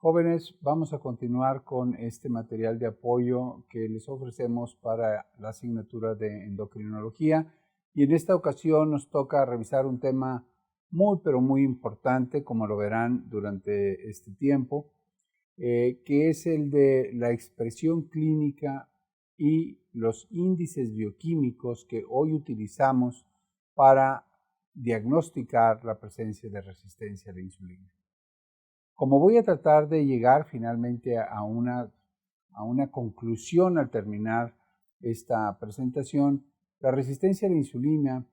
Jóvenes, vamos a continuar con este material de apoyo que les ofrecemos para la asignatura de endocrinología y en esta ocasión nos toca revisar un tema muy importante, como lo verán durante este tiempo, que es el de la expresión clínica y los índices bioquímicos que hoy utilizamos para diagnosticar la presencia de resistencia a la insulina. Como voy a tratar de llegar finalmente a una conclusión al terminar esta presentación, la resistencia a la insulina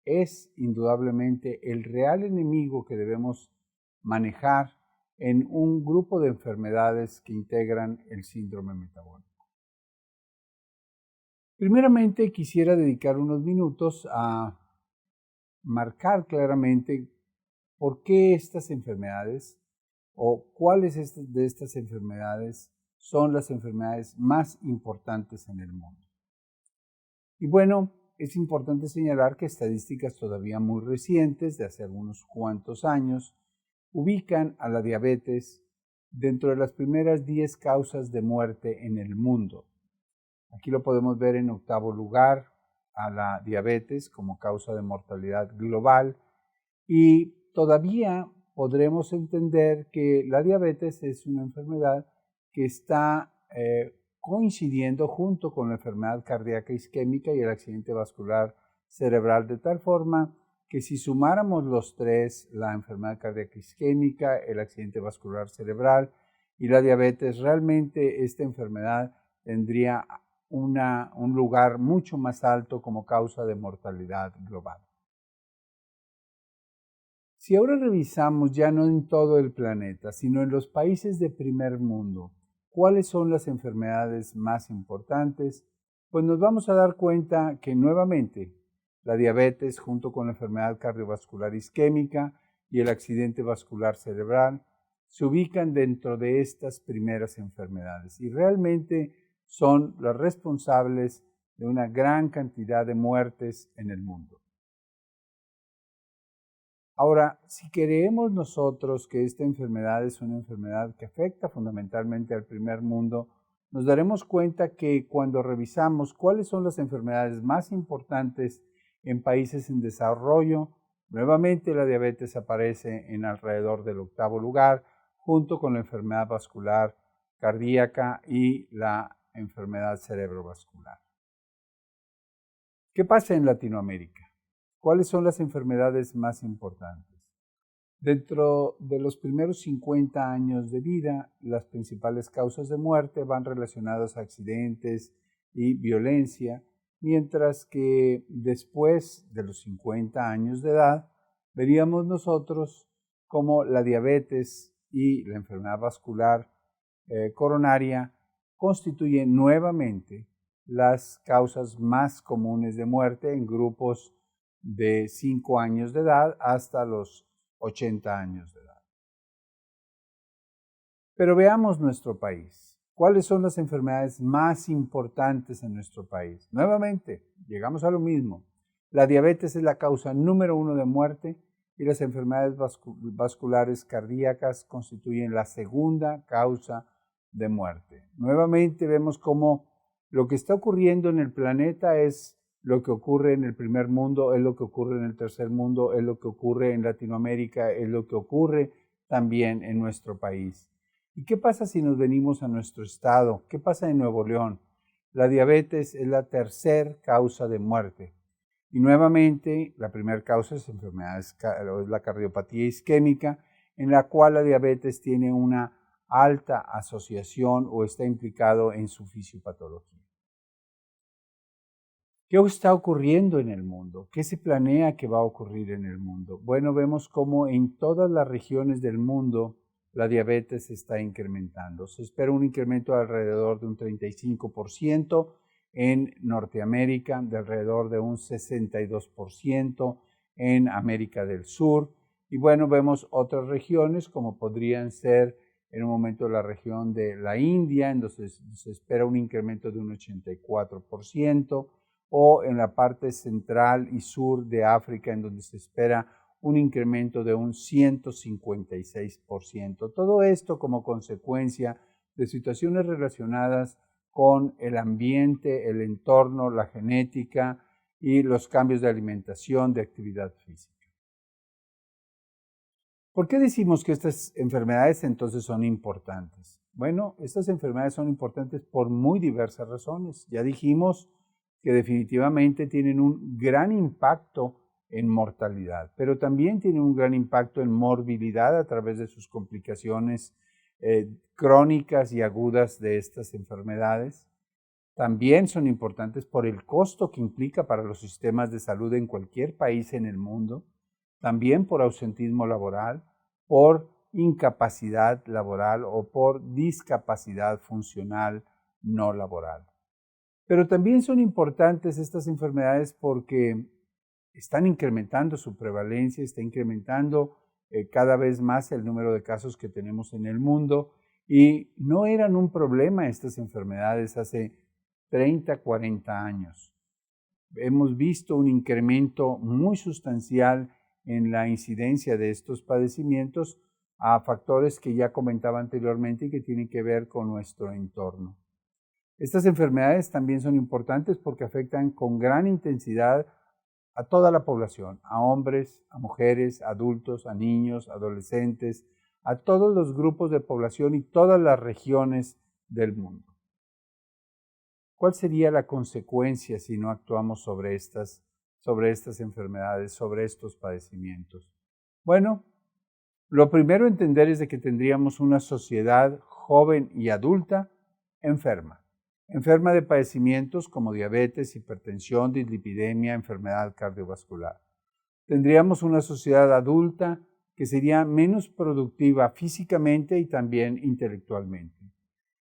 es indudablemente el real enemigo que debemos manejar en un grupo de enfermedades que integran el síndrome metabólico. Primeramente quisiera dedicar unos minutos a marcar claramente por qué estas enfermedades o cuáles de estas enfermedades son las enfermedades más importantes en el mundo. Y bueno, es importante señalar que estadísticas todavía muy recientes, de hace algunos cuantos años, ubican a la diabetes dentro de las primeras 10 causas de muerte en el mundo. Aquí lo podemos ver en octavo lugar a la diabetes como causa de mortalidad global y todavía podremos entender que la diabetes es una enfermedad que está coincidiendo junto con la enfermedad cardíaca isquémica y el accidente vascular cerebral, de tal forma que si sumáramos los tres, la enfermedad cardíaca isquémica, el accidente vascular cerebral y la diabetes, realmente esta enfermedad tendría un lugar mucho más alto como causa de mortalidad global. Si ahora revisamos ya no en todo el planeta, sino en los países de primer mundo, cuáles son las enfermedades más importantes, pues nos vamos a dar cuenta que nuevamente la diabetes junto con la enfermedad cardiovascular isquémica y el accidente vascular cerebral se ubican dentro de estas primeras enfermedades y realmente son las responsables de una gran cantidad de muertes en el mundo. Ahora, si creemos nosotros que esta enfermedad es una enfermedad que afecta fundamentalmente al primer mundo, nos daremos cuenta que cuando revisamos cuáles son las enfermedades más importantes en países en desarrollo, nuevamente la diabetes aparece en alrededor del octavo lugar, junto con la enfermedad vascular cardíaca y la enfermedad cerebrovascular. ¿Qué pasa en Latinoamérica? ¿Cuáles son las enfermedades más importantes? Dentro de los primeros 50 años de vida, las principales causas de muerte van relacionadas a accidentes y violencia, mientras que después de los 50 años de edad, veríamos nosotros como la diabetes y la enfermedad vascular coronaria constituyen nuevamente las causas más comunes de muerte en grupos de 5 años de edad hasta los 80 años de edad. Pero veamos nuestro país. ¿Cuáles son las enfermedades más importantes en nuestro país? Nuevamente, llegamos a lo mismo. La diabetes es la causa número 1 de muerte y las enfermedades vasculares cardíacas constituyen la segunda causa de muerte. Nuevamente vemos cómo lo que está ocurriendo en el planeta es lo que ocurre en el primer mundo, es lo que ocurre en el tercer mundo, es lo que ocurre en Latinoamérica, es lo que ocurre también en nuestro país. ¿Y qué pasa si nos venimos a nuestro estado? ¿Qué pasa en Nuevo León? La diabetes es la tercera causa de muerte. Y nuevamente, la primera causa es la cardiopatía isquémica, en la cual la diabetes tiene una alta asociación o está implicado en su fisiopatología. ¿Qué está ocurriendo en el mundo? ¿Qué se planea que va a ocurrir en el mundo? Bueno, vemos cómo en todas las regiones del mundo la diabetes está incrementando. Se espera un incremento de alrededor de un 35%, en Norteamérica de alrededor de un 62%, en América del Sur. Y bueno, vemos otras regiones como podrían ser en un momento la región de la India, en donde se espera un incremento de un 84%, o en la parte central y sur de África, en donde se espera un incremento de un 156%. Todo esto como consecuencia de situaciones relacionadas con el ambiente, el entorno, la genética y los cambios de alimentación, de actividad física. ¿Por qué decimos que estas enfermedades entonces son importantes? Bueno, estas enfermedades son importantes por muy diversas razones. Ya dijimos que definitivamente tienen un gran impacto en mortalidad, pero también tienen un gran impacto en morbilidad a través de sus complicaciones crónicas y agudas de estas enfermedades. También son importantes por el costo que implica para los sistemas de salud en cualquier país en el mundo, también por ausentismo laboral, por incapacidad laboral o por discapacidad funcional no laboral. Pero también son importantes estas enfermedades porque están incrementando su prevalencia, está incrementando cada vez más el número de casos que tenemos en el mundo y no eran un problema estas enfermedades hace 30, 40 años. Hemos visto un incremento muy sustancial en la incidencia de estos padecimientos a factores que ya comentaba anteriormente y que tienen que ver con nuestro entorno. Estas enfermedades también son importantes porque afectan con gran intensidad a toda la población, a hombres, a mujeres, a adultos, a niños, adolescentes, a todos los grupos de población y todas las regiones del mundo. ¿Cuál sería la consecuencia si no actuamos sobre estas enfermedades, sobre estos padecimientos? Bueno, lo primero a entender es de que tendríamos una sociedad joven y adulta enferma de padecimientos como diabetes, hipertensión, dislipidemia, enfermedad cardiovascular. Tendríamos una sociedad adulta que sería menos productiva físicamente y también intelectualmente.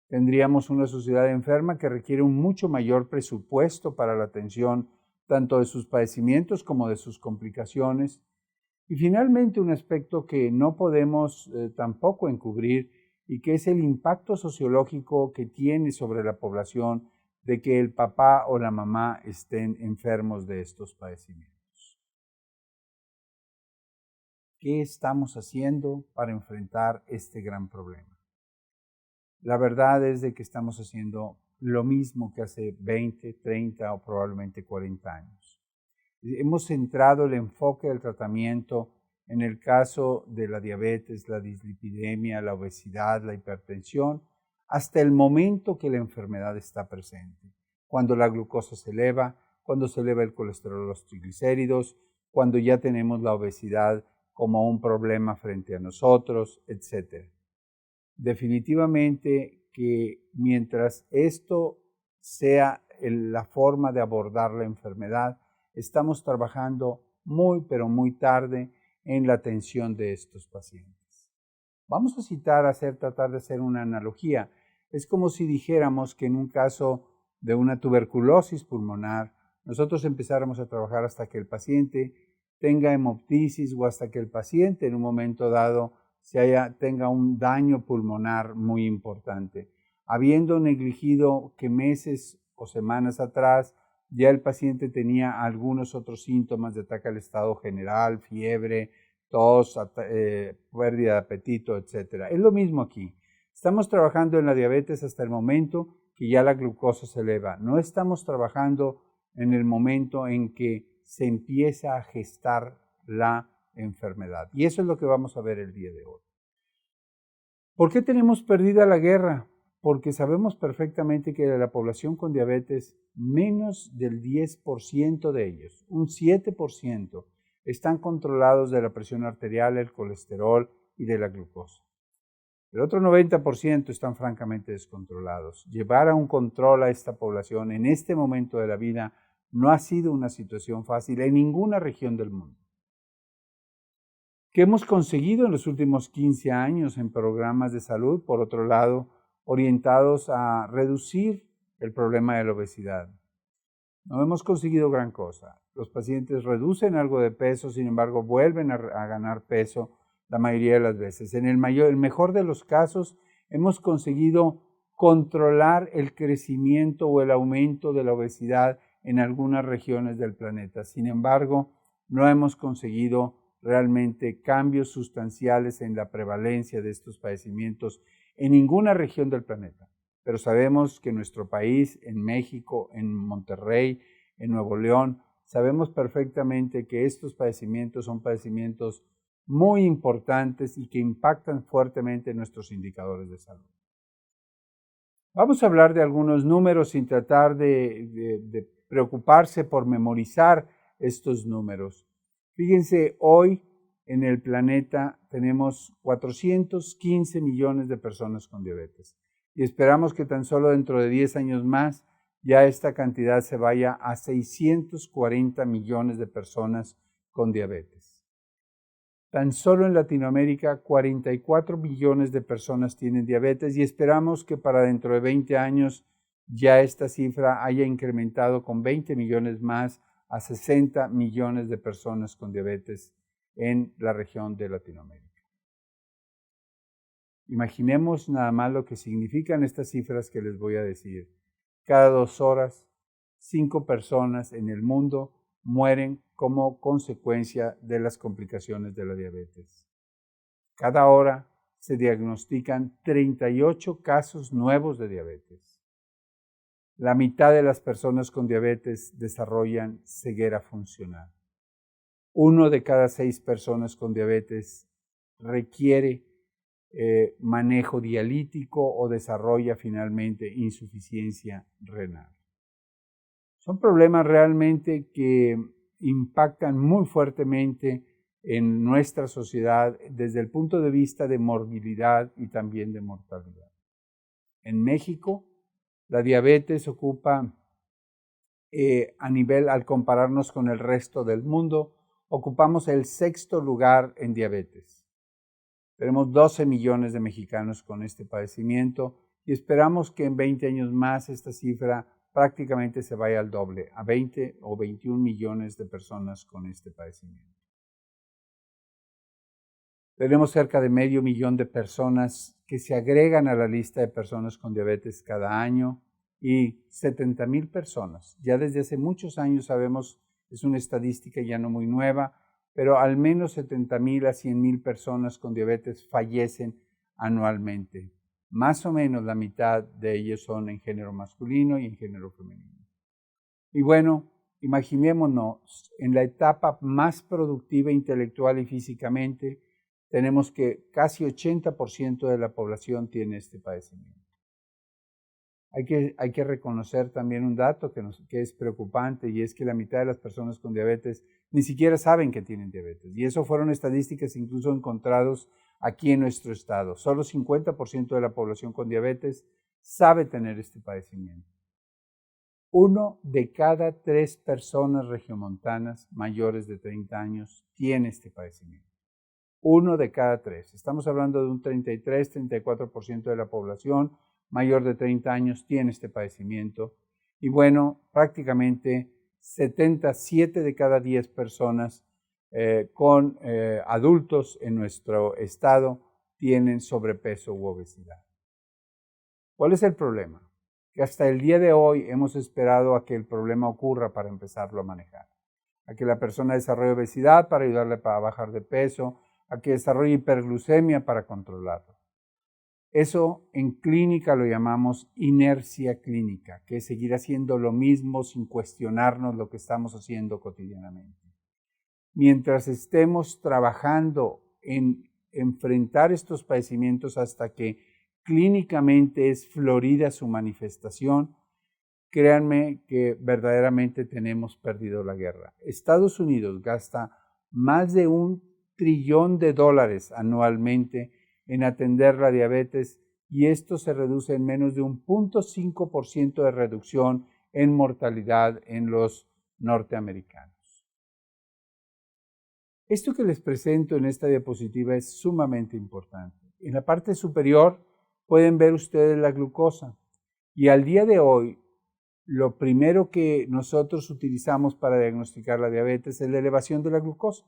Tendríamos una sociedad enferma que requiere un mucho mayor presupuesto para la atención tanto de sus padecimientos como de sus complicaciones. Y finalmente un aspecto que no podemos tampoco encubrir y que es el impacto sociológico que tiene sobre la población de que el papá o la mamá estén enfermos de estos padecimientos. ¿Qué estamos haciendo para enfrentar este gran problema? La verdad es de que estamos haciendo lo mismo que hace 20, 30 o probablemente 40 años. Hemos centrado el enfoque del tratamiento en el caso de la diabetes, la dislipidemia, la obesidad, la hipertensión, hasta el momento que la enfermedad está presente. Cuando la glucosa se eleva, cuando se eleva el colesterol, los triglicéridos, cuando ya tenemos la obesidad como un problema frente a nosotros, etc. Definitivamente que mientras esto sea la forma de abordar la enfermedad, estamos trabajando muy, pero muy tarde en la atención de estos pacientes. Vamos a tratar de hacer una analogía. Es como si dijéramos que en un caso de una tuberculosis pulmonar, nosotros empezáramos a trabajar hasta que el paciente tenga hemoptisis o hasta que el paciente en un momento dado tenga un daño pulmonar muy importante, habiendo negligido que meses o semanas atrás ya el paciente tenía algunos otros síntomas de ataque al estado general, fiebre, tos, pérdida de apetito, etc. Es lo mismo aquí. Estamos trabajando en la diabetes hasta el momento que ya la glucosa se eleva. No estamos trabajando en el momento en que se empieza a gestar la enfermedad. Y eso es lo que vamos a ver el día de hoy. ¿Por qué tenemos perdida la guerra? Porque sabemos perfectamente que de la población con diabetes, menos del 10% de ellos, un 7%, están controlados de la presión arterial, el colesterol y de la glucosa. El otro 90% están francamente descontrolados. Llevar a un control a esta población en este momento de la vida no ha sido una situación fácil en ninguna región del mundo. ¿Qué hemos conseguido en los últimos 15 años en programas de salud? Por otro lado, orientados a reducir el problema de la obesidad. No hemos conseguido gran cosa. Los pacientes reducen algo de peso, sin embargo, vuelven a ganar peso la mayoría de las veces. En el mejor de los casos, hemos conseguido controlar el crecimiento o el aumento de la obesidad en algunas regiones del planeta. Sin embargo, no hemos conseguido realmente cambios sustanciales en la prevalencia de estos padecimientos en ninguna región del planeta. Pero sabemos que en nuestro país, en México, en Monterrey, en Nuevo León, sabemos perfectamente que estos padecimientos son padecimientos muy importantes y que impactan fuertemente nuestros indicadores de salud. Vamos a hablar de algunos números sin tratar de preocuparse por memorizar estos números. Fíjense, hoy en el planeta tenemos 415 millones de personas con diabetes y esperamos que tan solo dentro de 10 años más ya esta cantidad se vaya a 640 millones de personas con diabetes. Tan solo en Latinoamérica 44 millones de personas tienen diabetes y esperamos que para dentro de 20 años ya esta cifra haya incrementado con 20 millones más a 60 millones de personas con diabetes en la región de Latinoamérica. Imaginemos nada más lo que significan estas cifras que les voy a decir. Cada 2 horas, 5 personas en el mundo mueren como consecuencia de las complicaciones de la diabetes. Cada hora se diagnostican 38 casos nuevos de diabetes. La mitad de las personas con diabetes desarrollan ceguera funcional. 1 de cada 6 personas con diabetes requiere manejo dialítico o desarrolla finalmente insuficiencia renal. Son problemas realmente que impactan muy fuertemente en nuestra sociedad desde el punto de vista de morbilidad y también de mortalidad. En México, la diabetes ocupa al compararnos con el resto del mundo, ocupamos el 6º lugar en diabetes. Tenemos 12 millones de mexicanos con este padecimiento y esperamos que en 20 años más esta cifra prácticamente se vaya al doble, a 20 o 21 millones de personas con este padecimiento. Tenemos cerca de medio millón de personas que se agregan a la lista de personas con diabetes cada año y 70,000 personas. Ya desde hace muchos años sabemos, es una estadística ya no muy nueva, pero al menos 70,000 a 100,000 personas con diabetes fallecen anualmente. Más o menos la mitad de ellos son en género masculino y en género femenino. Y bueno, imaginémonos, en la etapa más productiva intelectual y físicamente, tenemos que casi 80% de la población tiene este padecimiento. Hay que reconocer también un dato que es preocupante y es que la mitad de las personas con diabetes ni siquiera saben que tienen diabetes. Y eso fueron estadísticas incluso encontrados aquí en nuestro estado. Solo 50% de la población con diabetes sabe tener este padecimiento. 1 de cada 3 personas regiomontanas mayores de 30 años tiene este padecimiento. 1 de cada 3. Estamos hablando de un 33-34% de la población mayor de 30 años tiene este padecimiento. Y bueno, prácticamente 77 de cada 10 personas con adultos en nuestro estado tienen sobrepeso u obesidad. ¿Cuál es el problema? Que hasta el día de hoy hemos esperado a que el problema ocurra para empezarlo a manejar. A que la persona desarrolle obesidad para ayudarle a bajar de peso, a que desarrolle hiperglucemia para controlarlo. Eso en clínica lo llamamos inercia clínica, que es seguir haciendo lo mismo sin cuestionarnos lo que estamos haciendo cotidianamente. Mientras estemos trabajando en enfrentar estos padecimientos hasta que clínicamente es florida su manifestación, créanme que verdaderamente tenemos perdido la guerra. Estados Unidos gasta más de $1 trillón anualmente en atender la diabetes y esto se reduce en menos de un 0.5% de reducción en mortalidad en los norteamericanos. Esto que les presento en esta diapositiva es sumamente importante. En la parte superior pueden ver ustedes la glucosa y al día de hoy lo primero que nosotros utilizamos para diagnosticar la diabetes es la elevación de la glucosa.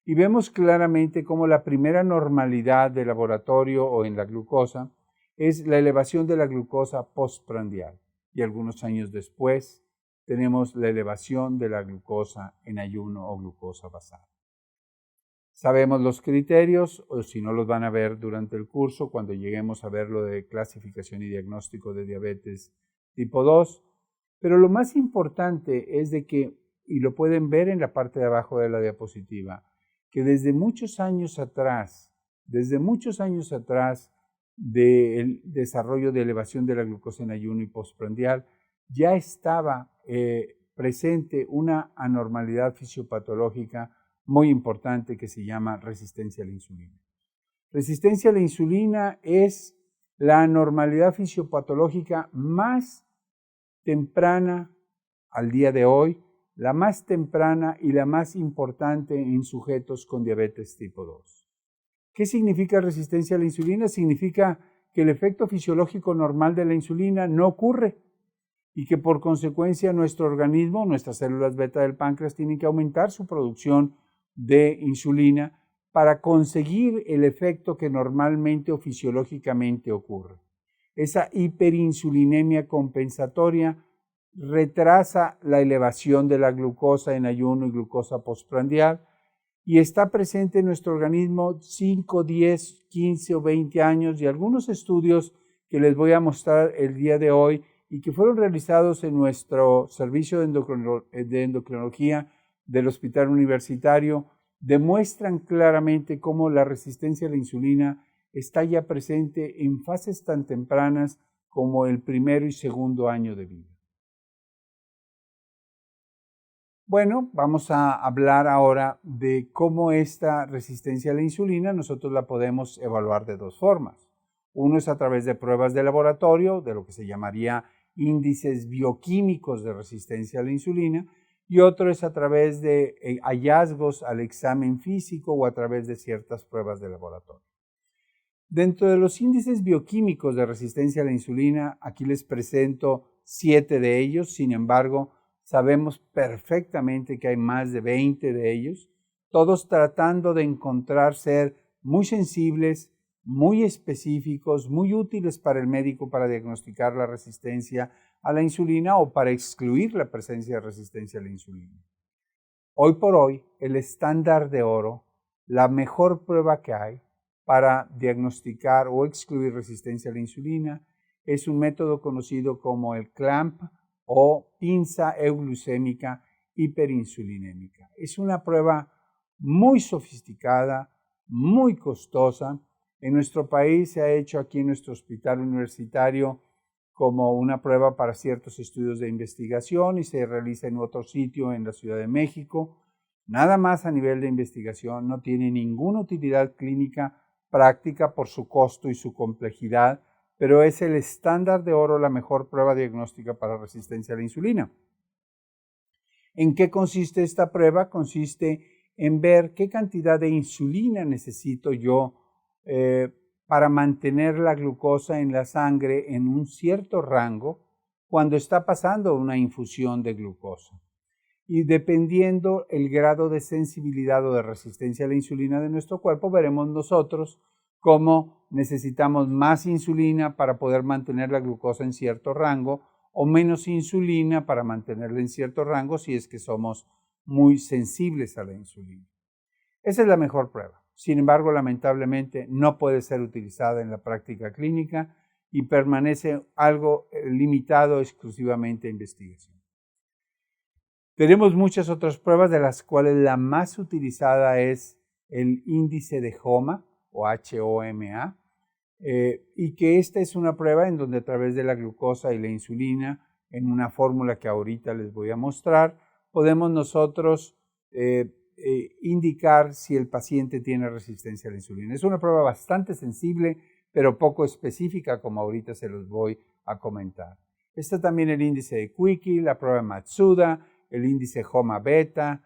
Y vemos claramente cómo la primera normalidad de laboratorio o en la glucosa es la elevación de la glucosa postprandial. Y algunos años después tenemos la elevación de la glucosa en ayuno o glucosa basal. Sabemos los criterios, o si no los van a ver durante el curso, cuando lleguemos a ver lo de clasificación y diagnóstico de diabetes tipo 2. Pero lo más importante es de que, y lo pueden ver en la parte de abajo de la diapositiva, que desde muchos años atrás del desarrollo de elevación de la glucosa en ayuno y postprandial, ya estaba presente una anormalidad fisiopatológica muy importante que se llama resistencia a la insulina. Resistencia a la insulina es la anormalidad fisiopatológica más temprana al día de hoy, la más temprana y la más importante en sujetos con diabetes tipo 2. ¿Qué significa resistencia a la insulina? Significa que el efecto fisiológico normal de la insulina no ocurre y que por consecuencia nuestro organismo, nuestras células beta del páncreas, tienen que aumentar su producción de insulina para conseguir el efecto que normalmente o fisiológicamente ocurre. Esa hiperinsulinemia compensatoria retrasa la elevación de la glucosa en ayuno y glucosa postprandial y está presente en nuestro organismo 5, 10, 15 o 20 años y algunos estudios que les voy a mostrar el día de hoy y que fueron realizados en nuestro servicio de endocrinología del Hospital Universitario demuestran claramente cómo la resistencia a la insulina está ya presente en fases tan tempranas como el primero y segundo año de vida. Bueno, vamos a hablar ahora de cómo esta resistencia a la insulina nosotros la podemos evaluar de dos formas. Uno es a través de pruebas de laboratorio, de lo que se llamaría índices bioquímicos de resistencia a la insulina, y otro es a través de hallazgos al examen físico o a través de ciertas pruebas de laboratorio. Dentro de los índices bioquímicos de resistencia a la insulina, aquí les presento 7 de ellos, sin embargo, sabemos perfectamente que hay más de 20 de ellos, todos tratando de encontrar ser muy sensibles, muy específicos, muy útiles para el médico para diagnosticar la resistencia a la insulina o para excluir la presencia de resistencia a la insulina. Hoy por hoy, el estándar de oro, la mejor prueba que hay para diagnosticar o excluir resistencia a la insulina es un método conocido como el CLAMP o pinza euglucémica hiperinsulinémica. Es una prueba muy sofisticada, muy costosa. En nuestro país se ha hecho aquí en nuestro hospital universitario como una prueba para ciertos estudios de investigación y se realiza en otro sitio en la Ciudad de México. Nada más a nivel de investigación, no tiene ninguna utilidad clínica práctica por su costo y su complejidad, pero es el estándar de oro, la mejor prueba diagnóstica para resistencia a la insulina. ¿En qué consiste esta prueba? Consiste en ver qué cantidad de insulina necesito yo para mantener la glucosa en la sangre en un cierto rango cuando está pasando una infusión de glucosa. Y dependiendo el grado de sensibilidad o de resistencia a la insulina de nuestro cuerpo, veremos nosotros cómo necesitamos más insulina para poder mantener la glucosa en cierto rango o menos insulina para mantenerla en cierto rango si es que somos muy sensibles a la insulina. Esa es la mejor prueba. Sin embargo, lamentablemente no puede ser utilizada en la práctica clínica y permanece algo limitado exclusivamente a investigación. Tenemos muchas otras pruebas de las cuales la más utilizada es el índice de HOMA o HOMA y que esta es una prueba en donde a través de la glucosa y la insulina en una fórmula que ahorita les voy a mostrar podemos nosotros indicar si el paciente tiene resistencia a la insulina. Es una prueba bastante sensible pero poco específica como ahorita se los voy a comentar. Está también el índice de Quickie, la prueba de Matsuda, el índice HOMA beta.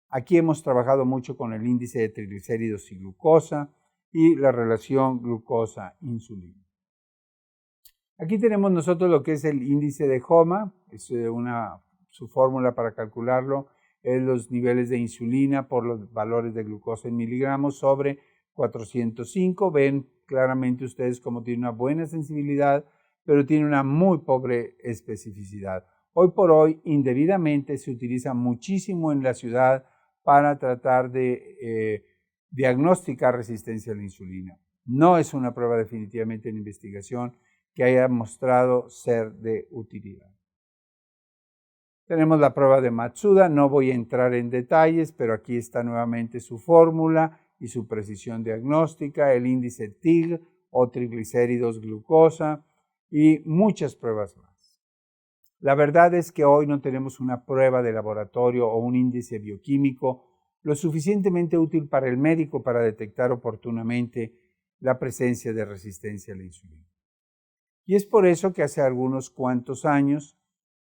Aquí hemos trabajado mucho con el índice de triglicéridos y glucosa y la relación glucosa-insulina. Aquí tenemos nosotros lo que es el índice de HOMA, es su fórmula para calcularlo es los niveles de insulina por los valores de glucosa en miligramos sobre 405. Ven claramente ustedes cómo tiene una buena sensibilidad, pero tiene una muy pobre especificidad. Hoy por hoy, indebidamente, se utiliza muchísimo en la ciudad para tratar de diagnosticar resistencia a la insulina. No es una prueba definitivamente en investigación que haya mostrado ser de utilidad. Tenemos la prueba de Matsuda, no voy a entrar en detalles, pero aquí está nuevamente su fórmula y su precisión diagnóstica, el índice TIG o triglicéridos glucosa y muchas pruebas más. La verdad es que hoy no tenemos una prueba de laboratorio o un índice bioquímico lo suficientemente útil para el médico para detectar oportunamente la presencia de resistencia a la insulina. Y es por eso que hace algunos cuantos años,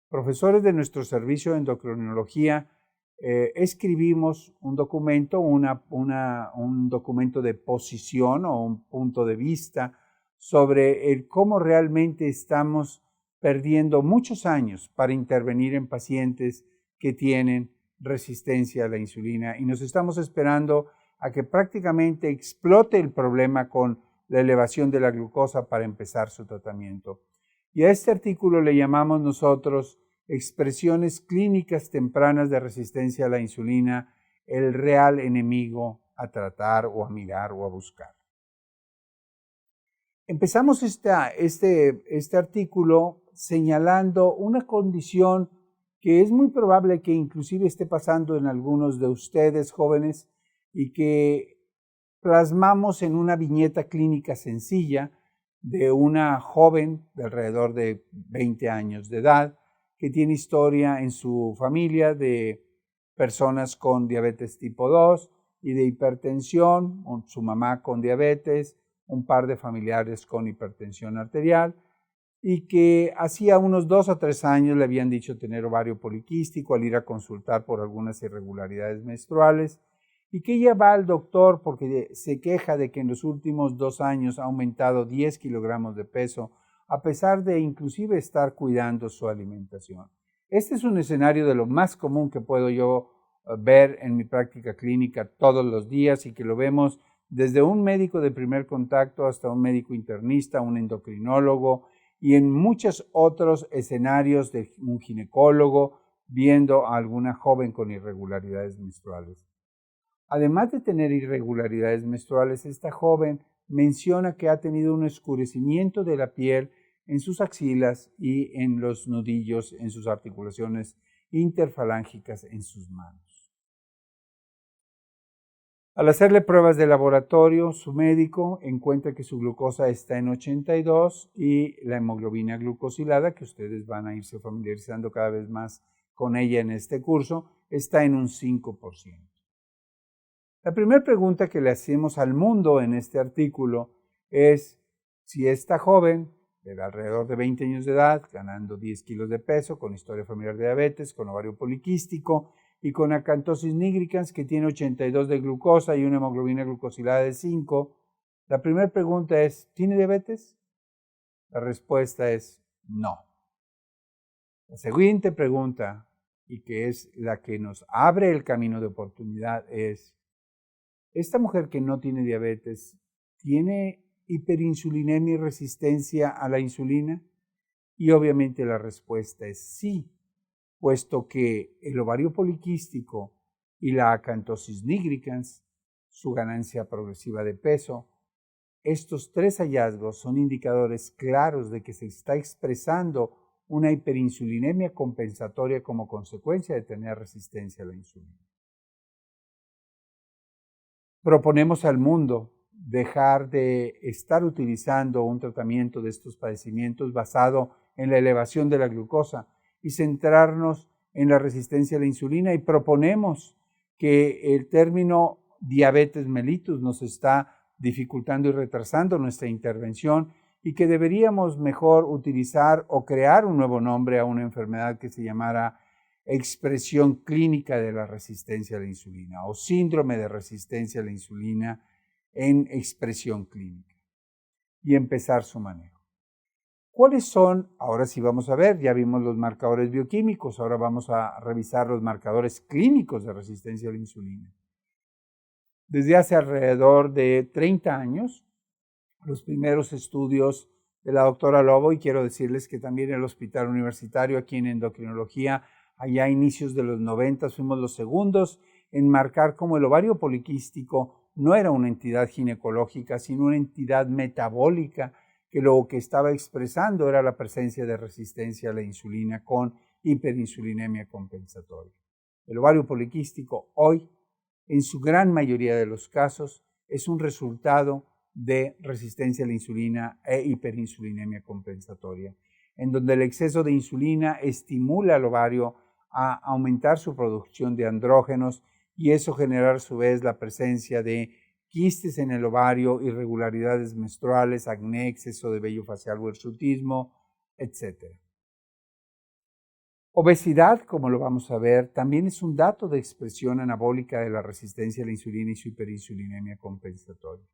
profesores de nuestro servicio de endocrinología escribimos un documento, un documento de posición o un punto de vista sobre cómo realmente estamos perdiendo muchos años para intervenir en pacientes que tienen resistencia a la insulina y nos estamos esperando a que prácticamente explote el problema con la elevación de la glucosa para empezar su tratamiento. Y a este artículo le llamamos nosotros expresiones clínicas tempranas de resistencia a la insulina, el real enemigo a tratar o a mirar o a buscar. Empezamos este artículo señalando una condición que es muy probable que inclusive esté pasando en algunos de ustedes jóvenes y que plasmamos en una viñeta clínica sencilla de una joven de alrededor de 20 años de edad que tiene historia en su familia de personas con diabetes tipo 2 y de hipertensión, su mamá con diabetes, un par de familiares con hipertensión arterial y que hacía unos 2 o 3 años le habían dicho tener ovario poliquístico al ir a consultar por algunas irregularidades menstruales y que ella va al doctor porque se queja de que en los últimos 2 años ha aumentado 10 kilogramos de peso a pesar de inclusive estar cuidando su alimentación. Este es un escenario de lo más común que puedo yo ver en mi práctica clínica todos los días y que lo vemos desde un médico de primer contacto hasta un médico internista, un endocrinólogo y en muchos otros escenarios de un ginecólogo viendo a alguna joven con irregularidades menstruales. Además de tener irregularidades menstruales, esta joven menciona que ha tenido un oscurecimiento de la piel en sus axilas y en los nudillos, en sus articulaciones interfalángicas en sus manos. Al hacerle pruebas de laboratorio, su médico encuentra que su glucosa está en 82 y la hemoglobina glucosilada, que ustedes van a irse familiarizando cada vez más con ella en este curso, está en un 5%. La primera pregunta que le hacemos al mundo en este artículo es si esta joven de alrededor de 20 años de edad, ganando 10 kilos de peso, con historia familiar de diabetes, con ovario poliquístico y con acantosis nigricans que tiene 82 de glucosa y una hemoglobina glucosilada de 5, la primera pregunta es, ¿tiene diabetes? La respuesta es no. La siguiente pregunta, y que es la que nos abre el camino de oportunidad, es, ¿esta mujer que no tiene diabetes tiene hiperinsulinemia y resistencia a la insulina? Y obviamente la respuesta es sí, puesto que el ovario poliquístico y la acantosis nigricans, su ganancia progresiva de peso, estos 3 hallazgos son indicadores claros de que se está expresando una hiperinsulinemia compensatoria como consecuencia de tener resistencia a la insulina. Proponemos al mundo dejar de estar utilizando un tratamiento de estos padecimientos basado en la elevación de la glucosa y centrarnos en la resistencia a la insulina y proponemos que el término diabetes mellitus nos está dificultando y retrasando nuestra intervención y que deberíamos mejor utilizar o crear un nuevo nombre a una enfermedad que se llamara expresión clínica de la resistencia a la insulina o síndrome de resistencia a la insulina en expresión clínica y empezar su manejo. ¿Cuáles son? Ahora sí vamos a ver, ya vimos los marcadores bioquímicos, ahora vamos a revisar los marcadores clínicos de resistencia a la insulina. Desde hace alrededor de 30 años, los primeros estudios de la doctora Lobo, y quiero decirles que también el Hospital Universitario aquí en endocrinología, allá a inicios de los 90 fuimos los segundos en marcar como el ovario poliquístico no era una entidad ginecológica, sino una entidad metabólica que lo que estaba expresando era la presencia de resistencia a la insulina con hiperinsulinemia compensatoria. El ovario poliquístico hoy, en su gran mayoría de los casos, es un resultado de resistencia a la insulina e hiperinsulinemia compensatoria, en donde el exceso de insulina estimula al ovario a aumentar su producción de andrógenos y eso genera a su vez la presencia de quistes en el ovario, irregularidades menstruales, acné, exceso de vello facial o hirsutismo, etc. Obesidad, como lo vamos a ver, también es un dato de expresión anabólica de la resistencia a la insulina y su hiperinsulinemia compensatoria.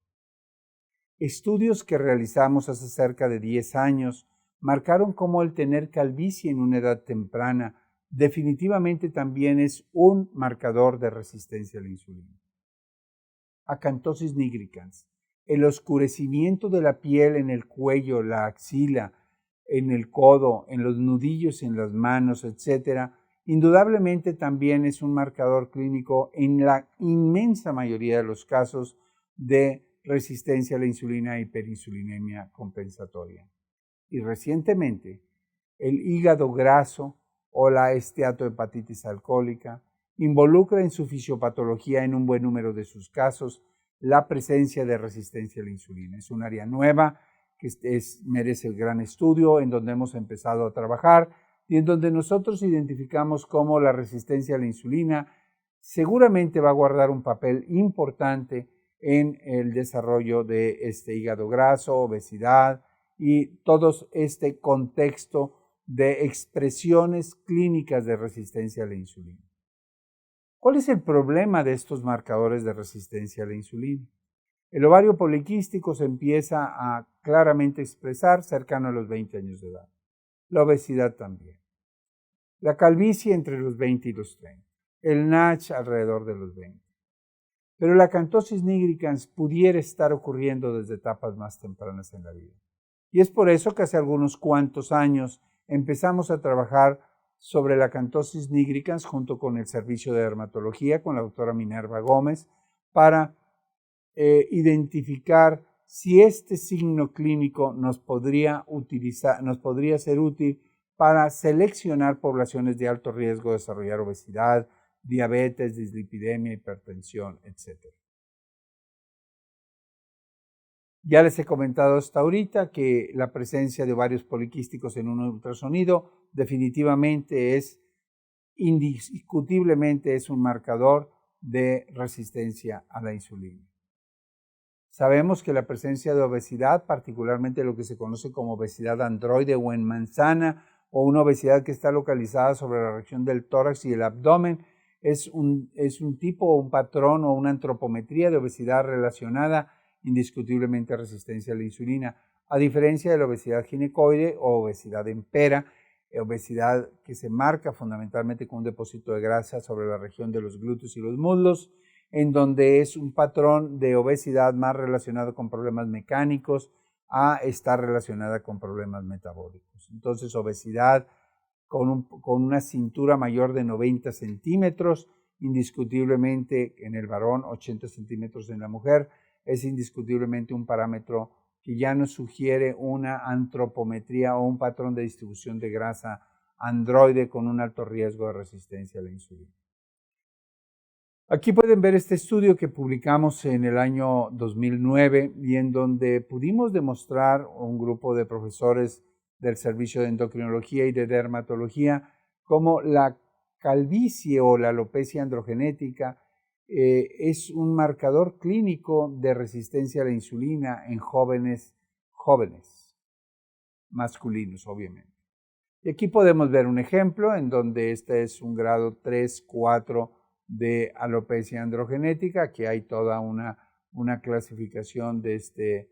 Estudios que realizamos hace cerca de 10 años marcaron cómo el tener calvicie en una edad temprana definitivamente también es un marcador de resistencia a la insulina. Acantosis nigricans, el oscurecimiento de la piel en el cuello, la axila, en el codo, en los nudillos, en las manos, etc., indudablemente también es un marcador clínico en la inmensa mayoría de los casos de resistencia a la insulina e hiperinsulinemia compensatoria. Y recientemente, el hígado graso o la esteatohepatitis alcohólica involucra en su fisiopatología en un buen número de sus casos la presencia de resistencia a la insulina. Es un área nueva que merece el gran estudio, en donde hemos empezado a trabajar y en donde nosotros identificamos cómo la resistencia a la insulina seguramente va a guardar un papel importante en el desarrollo de este hígado graso, obesidad y todo este contexto de expresiones clínicas de resistencia a la insulina. ¿Cuál es el problema de estos marcadores de resistencia a la insulina? El ovario poliquístico se empieza a claramente expresar cercano a los 20 años de edad. La obesidad también. La calvicie entre los 20 y los 30. El NASH alrededor de los 20. Pero la acantosis nigricans pudiera estar ocurriendo desde etapas más tempranas en la vida. Y es por eso que hace algunos cuantos años empezamos a trabajar sobre la acantosis nigricans junto con el servicio de dermatología, con la doctora Minerva Gómez, para identificar si este signo clínico nos podría ser útil para seleccionar poblaciones de alto riesgo de desarrollar obesidad, diabetes, dislipidemia, hipertensión, etc. Ya les he comentado hasta ahorita que la presencia de ovarios poliquísticos en un ultrasonido definitivamente indiscutiblemente es un marcador de resistencia a la insulina. Sabemos que la presencia de obesidad, particularmente lo que se conoce como obesidad androide o en manzana, o una obesidad que está localizada sobre la región del tórax y el abdomen, es un tipo o un patrón o una antropometría de obesidad relacionada indiscutiblemente a resistencia a la insulina, a diferencia de la obesidad ginecoide o obesidad en pera, obesidad que se marca fundamentalmente con un depósito de grasa sobre la región de los glúteos y los muslos, en donde es un patrón de obesidad más relacionado con problemas mecánicos a estar relacionada con problemas metabólicos. Entonces, obesidad con una cintura mayor de 90 centímetros, indiscutiblemente en el varón, 80 centímetros en la mujer, es indiscutiblemente un parámetro que ya nos sugiere una antropometría o un patrón de distribución de grasa androide con un alto riesgo de resistencia a la insulina. Aquí pueden ver este estudio que publicamos en el año 2009 y en donde pudimos demostrar un grupo de profesores del servicio de endocrinología y de dermatología cómo la calvicie o la alopecia androgenética es un marcador clínico de resistencia a la insulina en jóvenes masculinos, obviamente. Y aquí podemos ver un ejemplo en donde este es un grado 3, 4 de alopecia androgenética. Aquí hay toda una clasificación de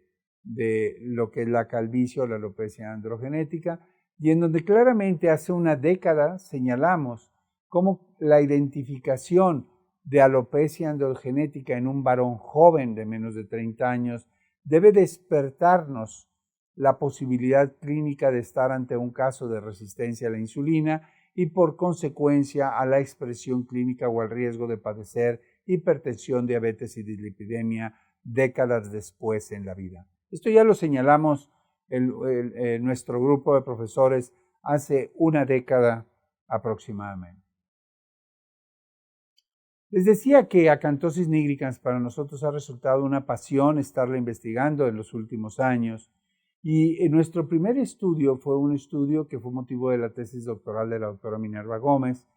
lo que es la calvicie o la alopecia androgenética, y en donde claramente hace una década señalamos cómo la identificación de alopecia androgenética en un varón joven de menos de 30 años debe despertarnos la posibilidad clínica de estar ante un caso de resistencia a la insulina y por consecuencia a la expresión clínica o al riesgo de padecer hipertensión, diabetes y dislipidemia décadas después en la vida. Esto ya lo señalamos nuestro grupo de profesores hace una década aproximadamente. Les decía que acantosis nigricans para nosotros ha resultado una pasión estarla investigando en los últimos años. Y en nuestro primer estudio fue un estudio que fue motivo de la tesis doctoral de la doctora Minerva Gómez,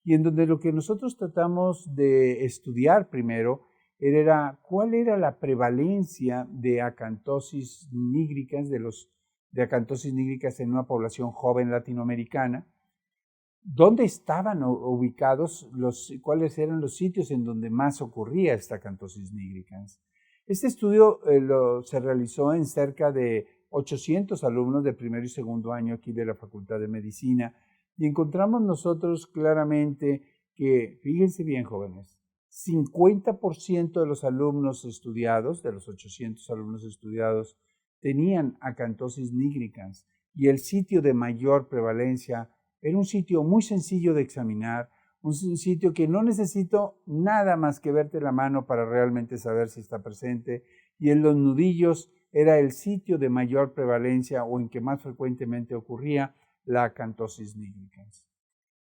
y en donde lo que nosotros tratamos de estudiar primero era cuál era la prevalencia de acantosis nigricans, de acantosis nigricans en una población joven latinoamericana. ¿Dónde estaban ubicados, cuáles eran los sitios en donde más ocurría esta acantosis nigricans? Este estudio se realizó en cerca de 800 alumnos de primero y segundo año aquí de la Facultad de Medicina y encontramos nosotros claramente que, fíjense bien jóvenes, 50% de los alumnos estudiados, de los 800 alumnos estudiados, tenían acantosis nigricans y el sitio de mayor prevalencia era un sitio muy sencillo de examinar, un sitio que no necesito nada más que verte la mano para realmente saber si está presente, y en los nudillos era el sitio de mayor prevalencia o en que más frecuentemente ocurría la acantosis nigricans.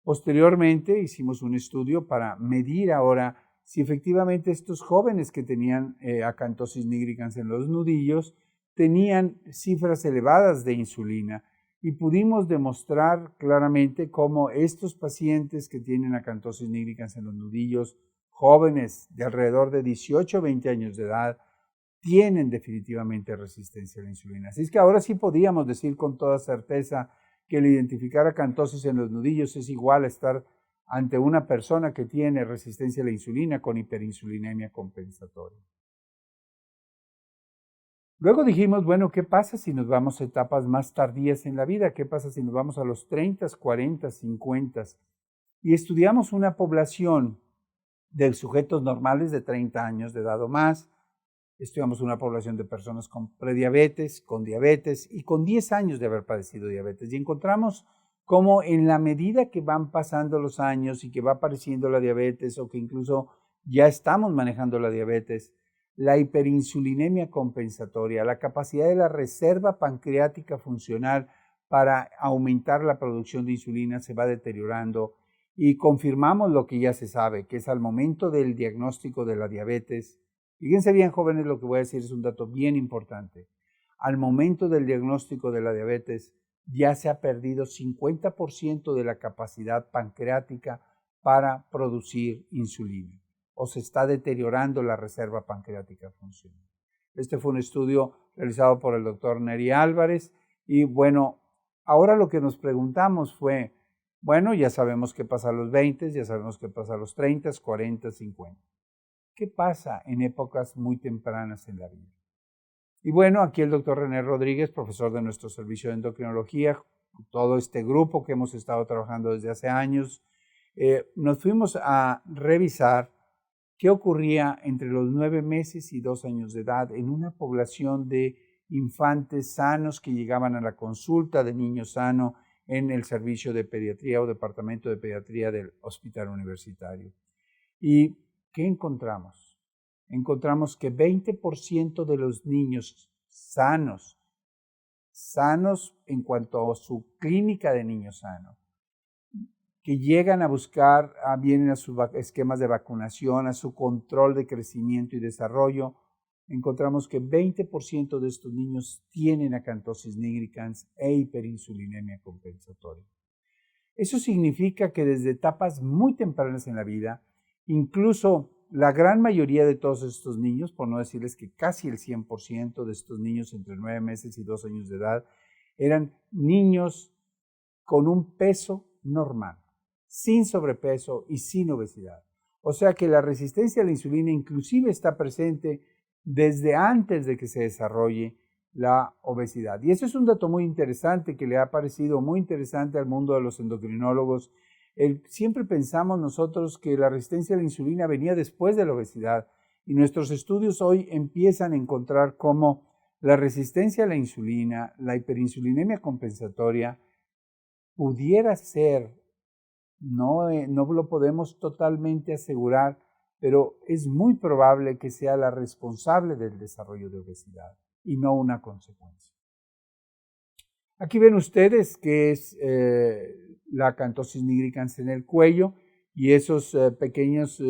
Posteriormente hicimos un estudio para medir ahora si efectivamente estos jóvenes que tenían acantosis nigricans en los nudillos tenían cifras elevadas de insulina, y pudimos demostrar claramente cómo estos pacientes que tienen acantosis nigricans en los nudillos, jóvenes de alrededor de 18 o 20 años de edad, tienen definitivamente resistencia a la insulina. Así es que ahora sí podíamos decir con toda certeza que el identificar acantosis en los nudillos es igual a estar ante una persona que tiene resistencia a la insulina con hiperinsulinemia compensatoria. Luego dijimos, bueno, ¿qué pasa si nos vamos a etapas más tardías en la vida? ¿Qué pasa si nos vamos a los 30, 40, 50? Y estudiamos una población de sujetos normales de 30 años de edad o más. Estudiamos una población de personas con prediabetes, con diabetes y con 10 años de haber padecido diabetes. Y encontramos cómo en la medida que van pasando los años y que va apareciendo la diabetes o que incluso ya estamos manejando la diabetes, la hiperinsulinemia compensatoria, la capacidad de la reserva pancreática funcional para aumentar la producción de insulina se va deteriorando y confirmamos lo que ya se sabe, que es al momento del diagnóstico de la diabetes. Fíjense bien, jóvenes, lo que voy a decir es un dato bien importante. Al momento del diagnóstico de la diabetes ya se ha perdido 50% de la capacidad pancreática para producir insulina, o se está deteriorando la reserva pancreática funcional. Este fue un estudio realizado por el doctor Neri Álvarez y bueno, ahora lo que nos preguntamos fue, bueno, ya sabemos qué pasa a los 20, ya sabemos qué pasa a los 30, 40, 50. ¿Qué pasa en épocas muy tempranas en la vida? Y bueno, aquí el doctor René Rodríguez, profesor de nuestro servicio de endocrinología, todo este grupo que hemos estado trabajando desde hace años, nos fuimos a revisar qué ocurría entre los 9 meses y 2 años de edad en una población de infantes sanos que llegaban a la consulta de niño sano en el servicio de pediatría o departamento de pediatría del hospital universitario. ¿Y qué encontramos? Encontramos que 20% de los niños sanos en cuanto a su clínica de niño sano, que llegan a buscar, vienen a sus esquemas de vacunación, a su control de crecimiento y desarrollo, encontramos que 20% de estos niños tienen acantosis nigricans e hiperinsulinemia compensatoria. Eso significa que desde etapas muy tempranas en la vida, incluso la gran mayoría de todos estos niños, por no decirles que casi el 100% de estos niños entre 9 meses y 2 años de edad, eran niños con un peso normal, sin sobrepeso y sin obesidad. O sea que la resistencia a la insulina inclusive está presente desde antes de que se desarrolle la obesidad. Y eso es un dato muy interesante que le ha parecido muy interesante al mundo de los endocrinólogos. Siempre pensamos nosotros que la resistencia a la insulina venía después de la obesidad y nuestros estudios hoy empiezan a encontrar cómo la resistencia a la insulina, la hiperinsulinemia compensatoria, pudiera ser, no lo podemos totalmente asegurar, pero es muy probable que sea la responsable del desarrollo de obesidad y no una consecuencia. Aquí ven ustedes que es la acantosis nigricans en el cuello y esos pequeños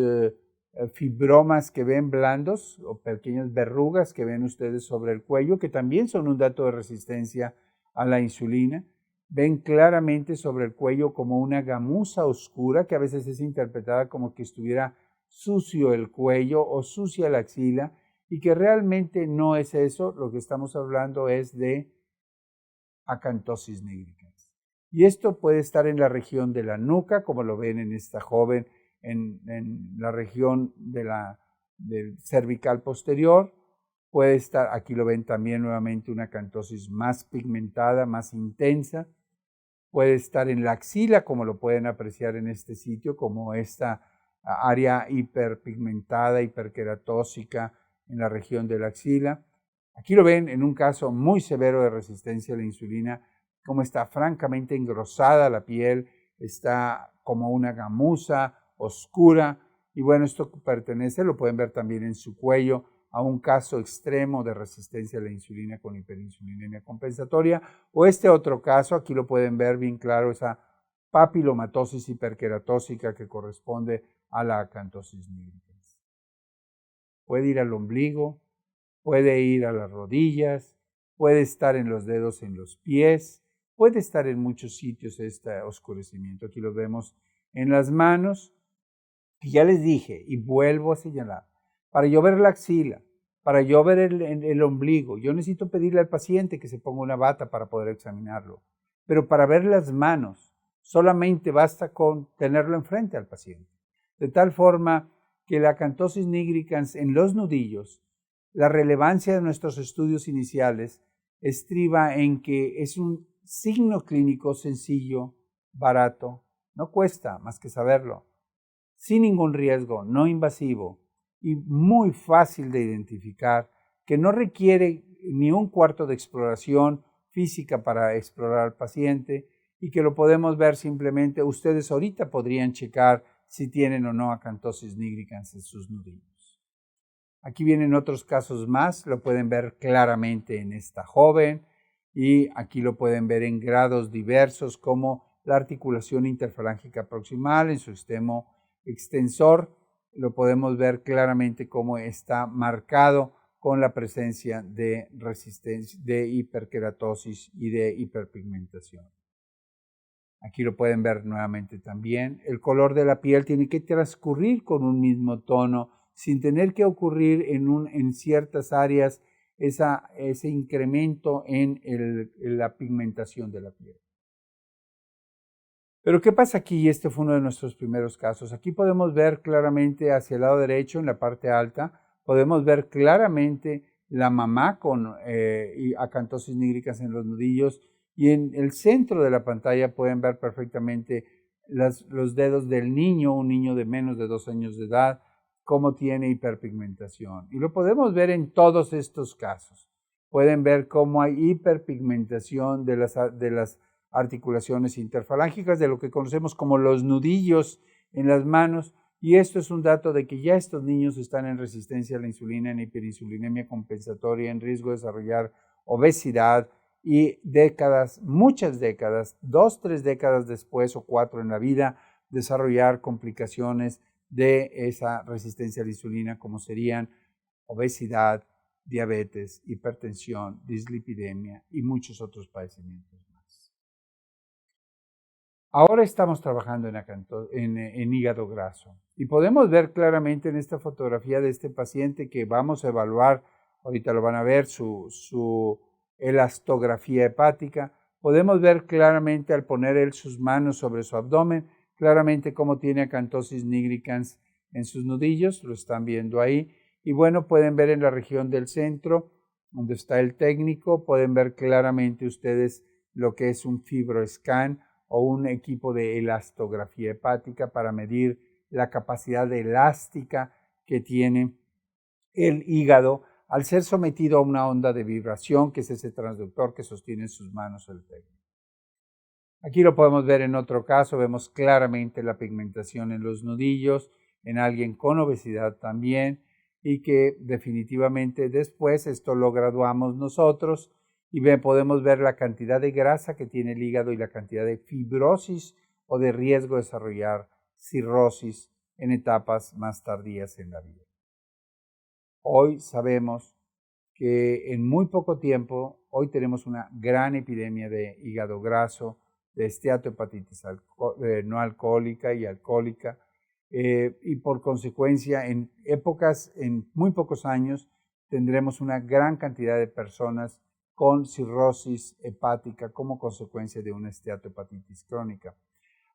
fibromas que ven blandos o pequeñas verrugas que ven ustedes sobre el cuello, que también son un dato de resistencia a la insulina. Ven claramente sobre el cuello como una gamuza oscura que a veces es interpretada como que estuviera sucio el cuello o sucia la axila y que realmente no es eso. Lo que estamos hablando es de acantosis nigricans. Y esto puede estar en la región de la nuca, como lo ven en esta joven, en la región del cervical posterior. Puede estar, aquí lo ven también nuevamente, una acantosis más pigmentada, más intensa. Puede estar en la axila, como lo pueden apreciar en este sitio, como esta área hiperpigmentada, hiperqueratósica en la región de la axila. Aquí lo ven en un caso muy severo de resistencia a la insulina, como está francamente engrosada la piel, está como una gamuza oscura. Y bueno, esto pertenece, lo pueden ver también en su cuello, a un caso extremo de resistencia a la insulina con hiperinsulinemia compensatoria, o este otro caso, aquí lo pueden ver bien claro, esa papilomatosis hiperqueratósica que corresponde a la acantosis nigricans. Puede ir al ombligo, puede ir a las rodillas, puede estar en los dedos, en los pies, puede estar en muchos sitios este oscurecimiento. Aquí lo vemos en las manos, y ya les dije, y vuelvo a señalar, para yo ver la axila, para yo ver el ombligo, yo necesito pedirle al paciente que se ponga una bata para poder examinarlo. Pero para ver las manos, solamente basta con tenerlo enfrente al paciente. De tal forma que la acantosis nigricans en los nudillos, la relevancia de nuestros estudios iniciales estriba en que es un signo clínico sencillo, barato, no cuesta más que saberlo, sin ningún riesgo, no invasivo y muy fácil de identificar, que no requiere ni un cuarto de exploración física para explorar al paciente y que lo podemos ver simplemente. Ustedes ahorita podrían checar si tienen o no acantosis nigricans en sus nudillos. Aquí vienen otros casos más, lo pueden ver claramente en esta joven y aquí lo pueden ver en grados diversos como la articulación interfalángica proximal en su extremo extensor. Lo podemos ver claramente cómo está marcado con la presencia de resistencia, de hiperqueratosis y de hiperpigmentación. Aquí lo pueden ver nuevamente también. El color de la piel tiene que transcurrir con un mismo tono, sin tener que ocurrir en ciertas áreas ese incremento en la pigmentación de la piel. Pero ¿qué pasa aquí? Este fue uno de nuestros primeros casos. Aquí podemos ver claramente hacia el lado derecho, en la parte alta, podemos ver claramente la mamá con acantosis nigricans en los nudillos, y en el centro de la pantalla pueden ver perfectamente los dedos del niño, un niño de menos de 2 años de edad, cómo tiene hiperpigmentación. Y lo podemos ver en todos estos casos. Pueden ver cómo hay hiperpigmentación de las articulaciones interfalángicas, de lo que conocemos como los nudillos en las manos, y esto es un dato de que ya estos niños están en resistencia a la insulina, en hiperinsulinemia compensatoria, en riesgo de desarrollar obesidad, y muchas décadas, 2, 3 décadas después o 4 en la vida, desarrollar complicaciones de esa resistencia a la insulina, como serían obesidad, diabetes, hipertensión, dislipidemia y muchos otros padecimientos más. Ahora estamos trabajando en hígado graso y podemos ver claramente en esta fotografía de este paciente que vamos a evaluar, ahorita lo van a ver, su elastografía hepática. Podemos ver claramente al poner él sus manos sobre su abdomen, claramente cómo tiene acantosis nigricans en sus nudillos, lo están viendo ahí. Y bueno, pueden ver en la región del centro, donde está el técnico, pueden ver claramente ustedes lo que es un FibroScan o un equipo de elastografía hepática para medir la capacidad elástica que tiene el hígado al ser sometido a una onda de vibración, que es ese transductor que sostiene en sus manos el técnico. Aquí lo podemos ver en otro caso, vemos claramente la pigmentación en los nudillos en alguien con obesidad también, y que definitivamente después esto lo graduamos nosotros y podemos ver la cantidad de grasa que tiene el hígado y la cantidad de fibrosis o de riesgo de desarrollar cirrosis en etapas más tardías en la vida. Hoy sabemos que en muy poco tiempo, hoy tenemos una gran epidemia de hígado graso, de esteatohepatitis no alcohólica y alcohólica, y por consecuencia en muy pocos años, tendremos una gran cantidad de personas con cirrosis hepática como consecuencia de una esteatohepatitis crónica.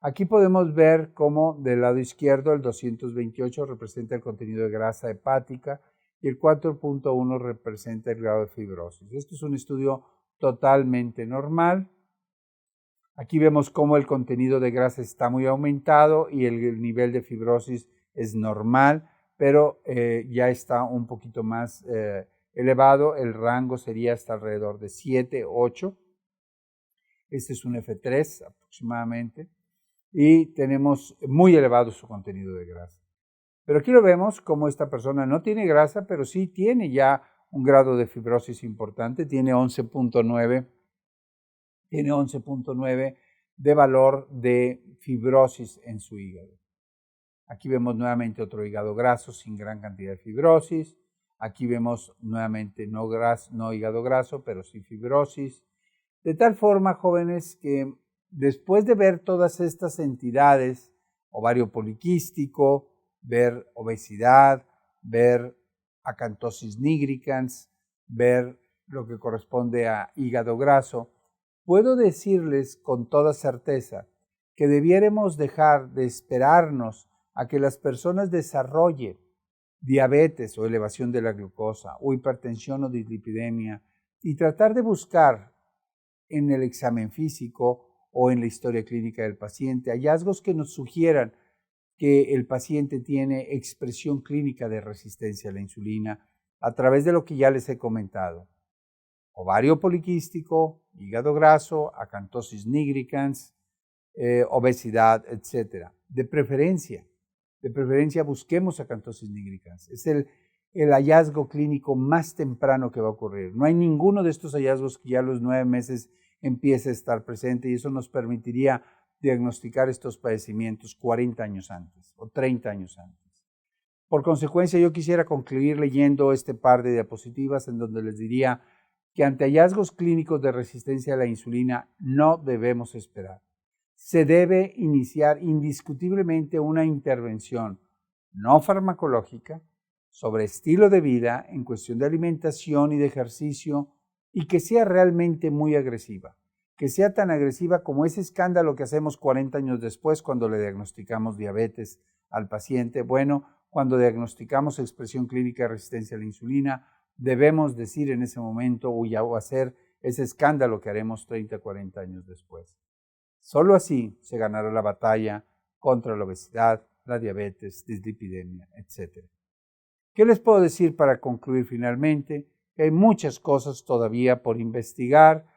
Aquí podemos ver cómo del lado izquierdo el 228 representa el contenido de grasa hepática y el 4.1 representa el grado de fibrosis. Esto es un estudio totalmente normal. Aquí vemos cómo el contenido de grasa está muy aumentado y el nivel de fibrosis es normal, pero ya está un poquito más elevado. El rango sería hasta alrededor de 7, 8. Este es un F3 aproximadamente. Y tenemos muy elevado su contenido de grasa. Pero aquí lo vemos como esta persona no tiene grasa, pero sí tiene ya un grado de fibrosis importante, tiene 11.9 de valor de fibrosis en su hígado. Aquí vemos nuevamente otro hígado graso sin gran cantidad de fibrosis. Aquí vemos nuevamente no hígado graso, pero sí fibrosis. De tal forma, jóvenes, que después de ver todas estas entidades, ovario poliquístico, ver obesidad, ver acantosis nigricans, ver lo que corresponde a hígado graso, puedo decirles con toda certeza que debiéramos dejar de esperarnos a que las personas desarrollen diabetes o elevación de la glucosa o hipertensión o dislipidemia y tratar de buscar en el examen físico o en la historia clínica del paciente hallazgos que nos sugieran que el paciente tiene expresión clínica de resistencia a la insulina a través de lo que ya les he comentado. Ovario poliquístico, hígado graso, acantosis nigricans, obesidad, etc. De preferencia busquemos acantosis nigricans. Es el hallazgo clínico más temprano que va a ocurrir. No hay ninguno de estos hallazgos que ya a los 9 meses empiece a estar presente y eso nos permitiría diagnosticar estos padecimientos 40 años antes o 30 años antes. Por consecuencia, yo quisiera concluir leyendo este par de diapositivas en donde les diría que ante hallazgos clínicos de resistencia a la insulina no debemos esperar. Se debe iniciar indiscutiblemente una intervención no farmacológica sobre estilo de vida en cuestión de alimentación y de ejercicio y que sea realmente muy agresiva, que sea tan agresiva como ese escándalo que hacemos 40 años después cuando le diagnosticamos diabetes al paciente. Bueno, cuando diagnosticamos expresión clínica de resistencia a la insulina, debemos decir en ese momento o hacer ese escándalo que haremos 30, 40 años después. Solo así se ganará la batalla contra la obesidad, la diabetes, dislipidemia, etc. ¿Qué les puedo decir para concluir finalmente? Que hay muchas cosas todavía por investigar,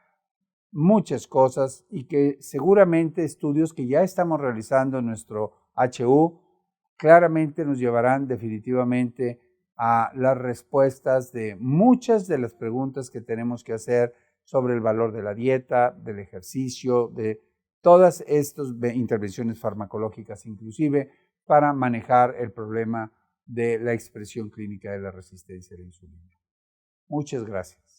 muchas cosas y que seguramente estudios que ya estamos realizando en nuestro HU claramente nos llevarán definitivamente a las respuestas de muchas de las preguntas que tenemos que hacer sobre el valor de la dieta, del ejercicio, de todas estas intervenciones farmacológicas inclusive para manejar el problema de la expresión clínica de la resistencia a la insulina. Muchas gracias.